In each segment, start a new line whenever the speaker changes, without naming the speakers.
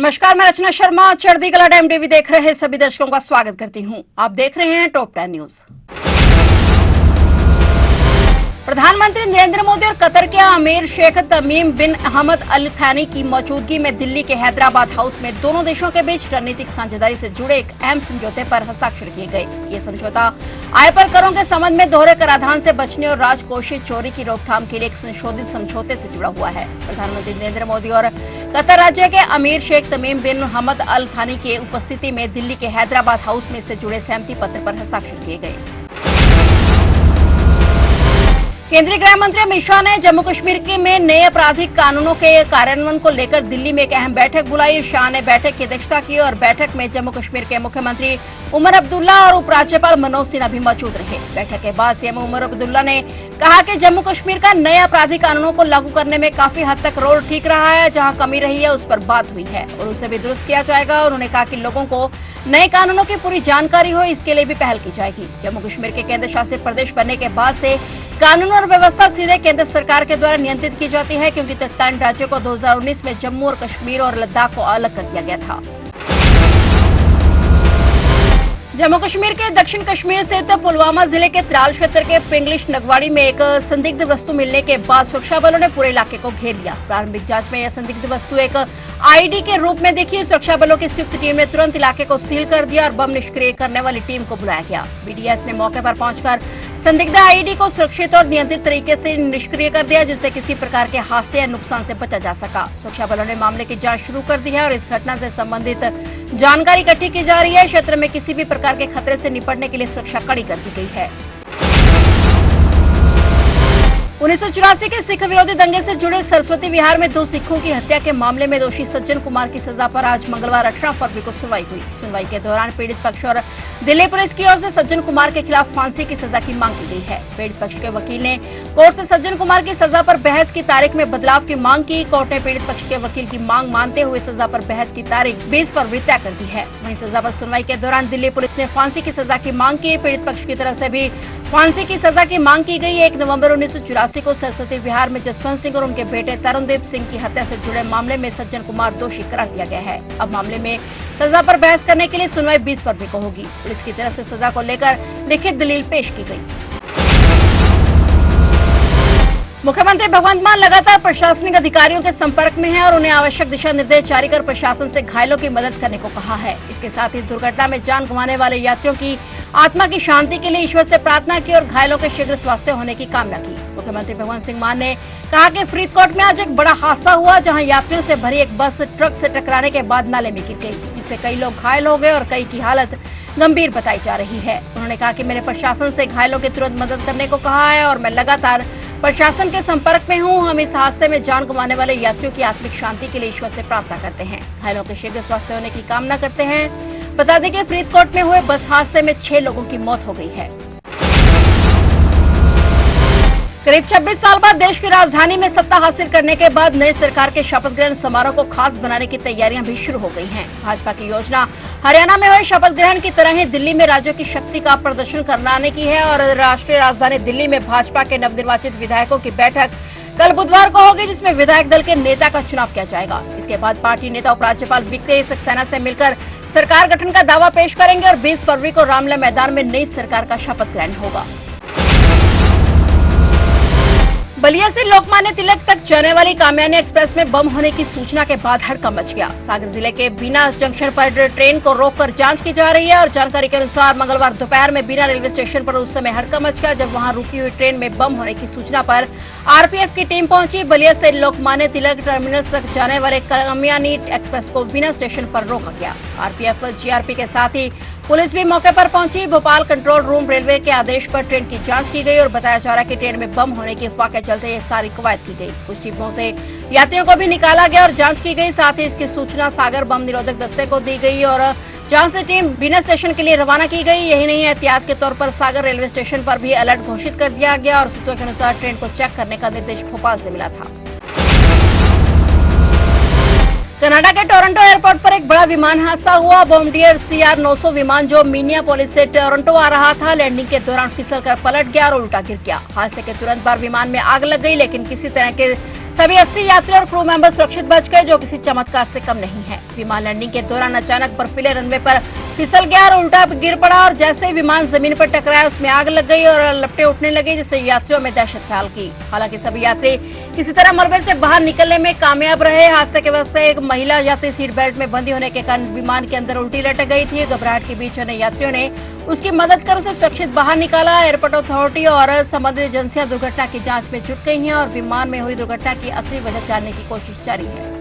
नमस्कार, मैं रचना शर्मा चढ़दी कला टाइम टीवी देख रहे सभी दर्शकों का स्वागत करती हूं। आप देख रहे हैं टॉप 10 न्यूज। प्रधानमंत्री नरेंद्र मोदी और कतर के अमीर शेख तमीम बिन अहमद अल थानी की मौजूदगी में दिल्ली के हैदराबाद हाउस में दोनों देशों के बीच रणनीतिक साझेदारी से जुड़े एक अहम समझौते पर हस्ताक्षर किए गए। ये समझौता आय पर करों के संबंध में दोहरे कराधान से बचने और राजकोषीय चोरी की रोकथाम के लिए एक संशोधित समझौते से जुड़ा हुआ है। प्रधानमंत्री नरेंद्र मोदी और कतर राज्य के अमीर शेख तमीम बिन अहमद अल थानी की उपस्थिति में दिल्ली के हैदराबाद हाउस में से जुड़े सहमति पत्र पर हस्ताक्षर किए गए। केंद्रीय गृह मंत्री अमित शाह ने जम्मू कश्मीर के में नए आपराधिक कानूनों के कार्यान्वयन को लेकर दिल्ली में एक अहम बैठक बुलाई। शाह ने बैठक की अध्यक्षता की और बैठक में जम्मू कश्मीर के मुख्यमंत्री उमर अब्दुल्ला और उपराज्यपाल मनोज सिन्हा भी मौजूद रहे। बैठक के बाद सीएम उमर अब्दुल्ला ने कहा कि जम्मू कश्मीर का नए आपराधिक कानूनों को लागू करने में काफी हद तक रोड ठीक रहा है। जहां कमी रही है उस पर बात हुई है और उसे भी दुरुस्त किया जाएगा। उन्होंने कहा कि लोगों को नए कानूनों की पूरी जानकारी हो, इसके लिए भी पहल की जाएगी। जम्मू कश्मीर के केंद्र शासित प्रदेश बनने के बाद से कानून और व्यवस्था सीधे केंद्र सरकार के द्वारा नियंत्रित की जाती है, क्योंकि तत्कालीन राज्यों को 2019 में जम्मू और कश्मीर और लद्दाख को अलग कर दिया गया था। जम्मू कश्मीर के दक्षिण कश्मीर स्थित पुलवामा जिले के त्राल क्षेत्र के पिंगलिश नगवाड़ी में एक संदिग्ध वस्तु मिलने के बाद सुरक्षा बलों ने पूरे इलाके को घेर लिया। प्रारंभिक जांच में यह संदिग्ध वस्तु एक आईडी के रूप में दिखी। सुरक्षा बलों की संयुक्त टीम ने तुरंत इलाके को सील कर दिया और बम निष्क्रिय करने वाली टीम को बुलाया गया। बीडीएस ने मौके पर पहुंचकर संदिग्ध आईडी को सुरक्षित और नियंत्रित तरीके से निष्क्रिय कर दिया, जिससे किसी प्रकार के हादसे या नुकसान से बचा जा सका। सुरक्षा बलों ने मामले की जांच शुरू कर दी है और इस घटना से संबंधित जानकारी इकट्ठी की जा रही है। क्षेत्र में किसी भी प्रकार के खतरे से निपटने के लिए सुरक्षा कड़ी कर दी गई है। 1984 के सिख विरोधी दंगे से जुड़े सरस्वती विहार में 2 सिखों की हत्या के मामले में दोषी सज्जन कुमार की सजा पर आज मंगलवार 18 फरवरी को सुनवाई हुई। सुनवाई के दौरान पीड़ित पक्ष और दिल्ली पुलिस की ओर से सज्जन कुमार के खिलाफ फांसी की सजा की मांग की गई है। पीड़ित पक्ष के वकील ने कोर्ट से सज्जन कुमार की सजा पर बहस की तारीख में बदलाव की मांग की। कोर्ट ने पीड़ित पक्ष के वकील की मांग मानते हुए सजा पर बहस की तारीख 20 फरवरी तय कर दी है। वहीं सजा पर सुनवाई के दौरान दिल्ली पुलिस ने फांसी की सजा की मांग की। पीड़ित पक्ष की तरफ से भी फांसी की सजा की मांग की गई। 1 नवंबर 1984 को सरस्वती विहार में जसवंत सिंह और उनके बेटे तरुणदीप सिंह की हत्या से जुड़े मामले में सज्जन कुमार दोषी करार दिया गया है। अब मामले में सजा पर बहस करने के लिए सुनवाई 20 फरवरी को होगी। पुलिस की तरफ से सजा को लेकर लिखित दलील पेश की गई। मुख्यमंत्री भगवंत मान लगातार प्रशासनिक अधिकारियों के संपर्क में हैं और उन्हें आवश्यक दिशा निर्देश जारी कर प्रशासन से घायलों की मदद करने को कहा है। इसके साथ ही इस दुर्घटना में जान गंवाने वाले यात्रियों की आत्मा की शांति के लिए ईश्वर से प्रार्थना की और घायलों के शीघ्र स्वास्थ्य होने की कामना की। मुख्यमंत्री भगवंत सिंह मान ने कहा कि फरीदकोट में आज एक बड़ा हादसा हुआ, जहां यात्रियों से भरी एक बस ट्रक से टकराने के बाद नाले में गिर गई, जिससे कई लोग घायल हो गए और कई की हालत गंभीर बताई जा रही है। उन्होंने कहा कि मैंने प्रशासन से घायलों की तुरंत मदद करने को कहा है और मैं लगातार प्रशासन के संपर्क में हूं। हम इस हादसे में जान गंवाने वाले यात्रियों की आत्मिक शांति के लिए ईश्वर से प्रार्थना करते हैं। घायलों के शीघ्र स्वास्थ्य होने की कामना करते हैं। बता दें कि फरीदकोट में हुए बस हादसे में 6 लोगों की मौत हो गई है। करीब 26 साल बाद देश की राजधानी में सत्ता हासिल करने के बाद नई सरकार के शपथ ग्रहण समारोह को खास बनाने की तैयारियां भी शुरू हो गई हैं। भाजपा की योजना हरियाणा में हुए शपथ ग्रहण की तरह ही दिल्ली में राज्यों की शक्ति का प्रदर्शन कराने की है और राष्ट्रीय राजधानी दिल्ली में भाजपा के नवनिर्वाचित विधायकों की बैठक कल बुधवार को होगी, जिसमें विधायक दल के नेता का चुनाव किया जाएगा। इसके बाद पार्टी नेता उपराज्यपाल विजय सक्सेना से मिलकर सरकार गठन का दावा पेश करेंगे और 20 फरवरी को रामलीला मैदान में नई सरकार का शपथ ग्रहण होगा। बलिया से लोकमान्य तिलक तक जाने वाली कामयानी एक्सप्रेस में बम होने की सूचना के बाद हड़कंप मच गया। सागर जिले के बीना जंक्शन पर ट्रेन को रोककर जांच की जा रही है और जानकारी के अनुसार मंगलवार दोपहर में बीना रेलवे स्टेशन पर उस समय हड़कंप मच गया जब वहां रुकी हुई ट्रेन में बम होने की सूचना पर आरपीएफ की टीम पहुंची। बलिया से लोकमान्य तिलक टर्मिनस तक जाने वाले कामयानी एक्सप्रेस को बीना स्टेशन पर रोका गया। आरपीएफ जीआरपी के साथ ही पुलिस भी मौके पर पहुंची। भोपाल कंट्रोल रूम रेलवे के आदेश पर ट्रेन की जांच की गई और बताया जा रहा है कि ट्रेन में बम होने की अफवाह के चलते ये सारी कवायद की गई। कुछ टीमों से यात्रियों को भी निकाला गया और जांच की गई। साथ ही इसकी सूचना सागर बम निरोधक दस्ते को दी गई और जहां से टीम बिना स्टेशन के लिए रवाना की गई। यही नहीं, एहतियात के तौर पर सागर रेलवे स्टेशन पर भी अलर्ट घोषित कर दिया गया और सूत्रों के अनुसार ट्रेन को चेक करने का निर्देश भोपाल से मिला था। कनाडा के टोरंटो एयरपोर्ट पर एक बड़ा विमान हादसा हुआ। बॉम्बार्डियर CR-900 विमान जो मिनियापोलिस से टोरंटो आ रहा था, लैंडिंग के दौरान फिसलकर पलट गया और उल्टा गिर गया। हादसे के तुरंत बाद विमान में आग लग गई, लेकिन किसी तरह के सभी 80 यात्री और क्रू मेंबर सुरक्षित बच गए, जो किसी चमत्कार से कम नहीं है। विमान लैंडिंग के दौरान अचानक बर्फीले रनवे पर फिसल गया और उल्टा गिर पड़ा और जैसे ही विमान जमीन पर टकराया उसमें आग लग गई और लपटें उठने लगी, जिससे यात्रियों में दहशत फैल गई। हालांकि सभी यात्री किसी तरह मलबे से बाहर निकलने में कामयाब रहे। हादसे के वक्त एक महिला यात्री सीट बेल्ट में बंधी होने के कारण विमान के अंदर उल्टी लटक गई थी। घबराहट के बीच अन्य यात्रियों ने उसकी मदद कर उसे सुरक्षित बाहर निकाला। एयरपोर्ट अथॉरिटी और संबंधित एजेंसियां दुर्घटना की जांच में जुट गई हैं और विमान में हुई दुर्घटना की असली वजह जानने की कोशिश जारी है।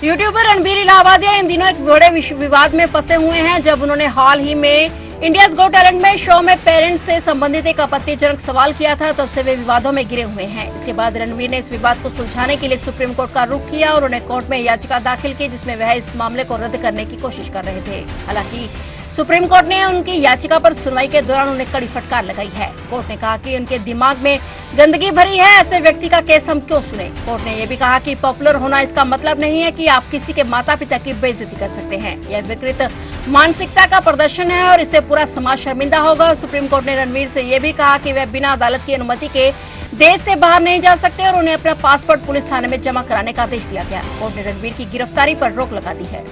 यूट्यूबर रणबीर इलाहाबादिया इन दिनों एक बड़े विवाद में फंसे हुए हैं, जब उन्होंने हाल ही में इंडियाज गॉट टैलेंट में शो में पेरेंट्स से संबंधित एक आपत्तिजनक सवाल किया था, तब से वे विवादों में घिरे हुए हैं। इसके बाद रणबीर ने इस विवाद को सुलझाने के लिए सुप्रीम कोर्ट का रुख किया और उन्हें कोर्ट में याचिका दाखिल की, जिसमें वह इस मामले को रद्द करने की कोशिश कर रहे थे। हालांकि सुप्रीम कोर्ट ने उनकी याचिका पर सुनवाई के दौरान उन्हें कड़ी फटकार लगाई है। कोर्ट ने कहा कि उनके दिमाग में गंदगी भरी है, ऐसे व्यक्ति का केस हम क्यों सुने। कोर्ट ने यह भी कहा कि पॉपुलर होना इसका मतलब नहीं है कि आप किसी के माता पिता की बेइज्जती कर सकते हैं। यह विकृत मानसिकता का प्रदर्शन है और इससे पूरा समाज शर्मिंदा होगा। सुप्रीम कोर्ट ने रणबीर से यह भी कहा कि वह बिना अदालत की अनुमति के देश से बाहर नहीं जा सकते और उन्हें अपना पासपोर्ट पुलिस थाने में जमा कराने का आदेश दिया गया। कोर्ट ने रणबीर की गिरफ्तारी पर रोक लगा दी है।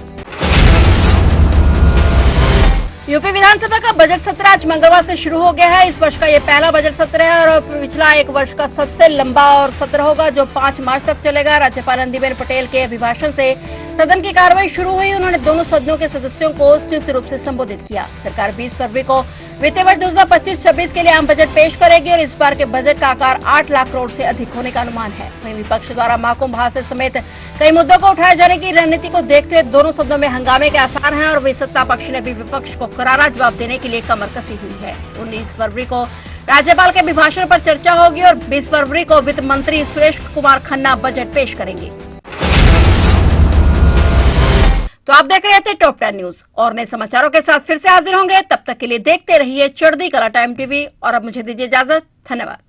यूपी विधानसभा का बजट सत्र आज मंगलवार से शुरू हो गया है। इस वर्ष का ये पहला बजट सत्र है और पिछला एक वर्ष का सबसे लंबा और सत्र होगा, जो 5 मार्च तक चलेगा। राज्यपाल आनंदीबेन पटेल के अभिभाषण से सदन की कार्रवाई शुरू हुई। उन्होंने दोनों सदनों के सदस्यों को संयुक्त रूप से संबोधित किया। सरकार 20 फरवरी को वित्तीय वर्ष 2025-26 के लिए आम बजट पेश करेगी और इस बार के बजट का आकार 8 लाख करोड़ से अधिक होने का अनुमान है। वहीं विपक्ष द्वारा महाकुंभ हादसे समेत कई मुद्दों को उठाए जाने की रणनीति को देखते हुए दोनों सदनों में हंगामे के आसार हैं और सत्ता पक्ष ने भी विपक्ष को करारा जवाब देने के लिए कमर कसी हुई है। 19 फरवरी को राज्यपाल के अभिभाषण पर चर्चा होगी और 20 फरवरी को वित्त मंत्री सुरेश कुमार खन्ना बजट पेश करेंगे। तो आप देख रहे थे टॉप 10 न्यूज और नए समाचारों के साथ फिर से हाजिर होंगे। तब तक के लिए देखते रहिए चढ़ती कला टाइम टीवी और अब मुझे दीजिए इजाजत। धन्यवाद।